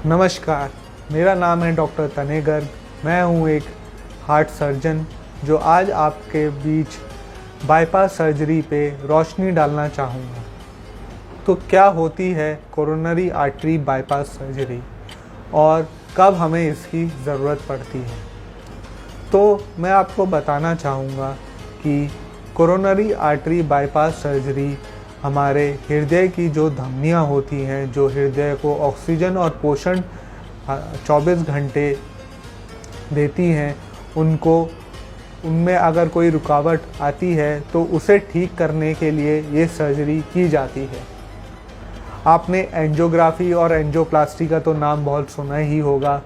नमस्कार, मेरा नाम है डॉक्टर तने गर्ग। मैं हूँ एक हार्ट सर्जन जो आज आपके बीच बाईपास सर्जरी पे रोशनी डालना चाहूँगा। तो क्या होती है कोरोनरी आर्टरी बाईपास सर्जरी और कब हमें इसकी ज़रूरत पड़ती है? तो मैं आपको बताना चाहूँगा कि कोरोनरी आर्टरी बाईपास सर्जरी हमारे हृदय की जो धमनियाँ होती हैं, जो हृदय को ऑक्सीजन और पोषण 24 घंटे देती हैं, उनमें अगर कोई रुकावट आती है तो उसे ठीक करने के लिए ये सर्जरी की जाती है। आपने एंजियोग्राफी और एंजियोप्लास्टी का तो नाम बहुत सुना ही होगा,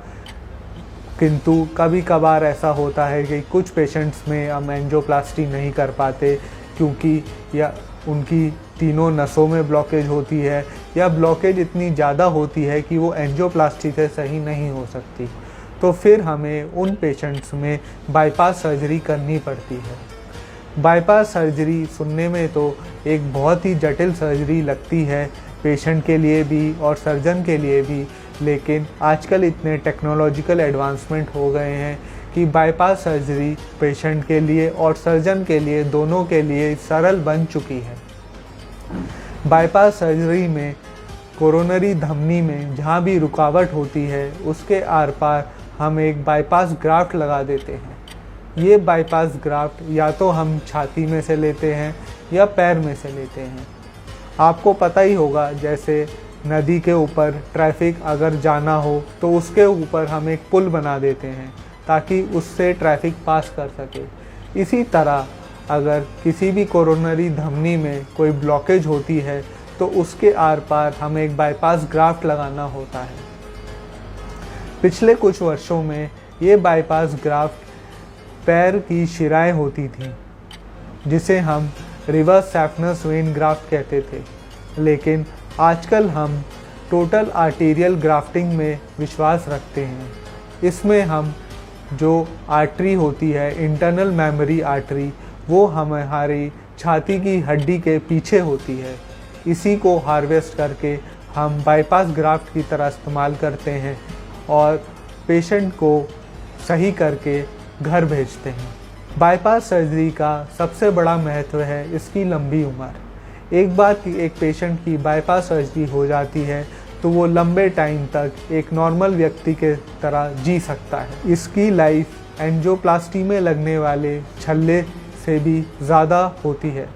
किंतु कभी कभार ऐसा होता है कि कुछ पेशेंट्स में हम एंजियोप्लास्टी नहीं कर पाते क्योंकि या उनकी तीनों नसों में ब्लॉकेज होती है या ब्लॉकेज इतनी ज़्यादा होती है कि वो एंजियोप्लास्टी से सही नहीं हो सकती। तो फिर हमें उन पेशेंट्स में बाईपास सर्जरी करनी पड़ती है। बाईपास सर्जरी सुनने में तो एक बहुत ही जटिल सर्जरी लगती है पेशेंट के लिए भी और सर्जन के लिए भी, लेकिन आजकल इतने टेक्नोलॉजिकल एडवांसमेंट हो गए हैं कि बाईपास सर्जरी पेशेंट के लिए और सर्जन के लिए दोनों के लिए सरल बन चुकी है। बाईपास सर्जरी में कोरोनरी धमनी में जहाँ भी रुकावट होती है उसके आर पार हम एक बाईपास ग्राफ्ट लगा देते हैं। ये बाईपास ग्राफ्ट या तो हम छाती में से लेते हैं या पैर में से लेते हैं। आपको पता ही होगा, जैसे नदी के ऊपर ट्रैफिक अगर जाना हो तो उसके ऊपर हम एक पुल बना देते हैं ताकि उससे ट्रैफिक पास कर सके। इसी तरह अगर किसी भी कोरोनरी धमनी में कोई ब्लॉकेज होती है तो उसके आर पार हमें एक बाईपास ग्राफ्ट लगाना होता है। पिछले कुछ वर्षों में ये बाईपास ग्राफ्ट पैर की शिराएं होती थी जिसे हम रिवर्स सैफनस वेन ग्राफ्ट कहते थे, लेकिन आजकल हम टोटल आर्टेरियल ग्राफ्टिंग में विश्वास रखते हैं। इसमें हम जो आर्टरी होती है, इंटरनल मेमोरी आर्टरी, वो हमारी छाती की हड्डी के पीछे होती है। इसी को हार्वेस्ट करके हम बाईपास ग्राफ्ट की तरह इस्तेमाल करते हैं और पेशेंट को सही करके घर भेजते हैं। बाईपास सर्जरी का सबसे बड़ा महत्व है इसकी लंबी उम्र। एक बार एक पेशेंट की बाईपास सर्जरी हो जाती है तो वो लंबे टाइम तक एक नॉर्मल व्यक्ति के तरह जी सकता है। इसकी लाइफ एंजियोप्लास्टी में लगने वाले छल्ले से भी ज़्यादा होती है।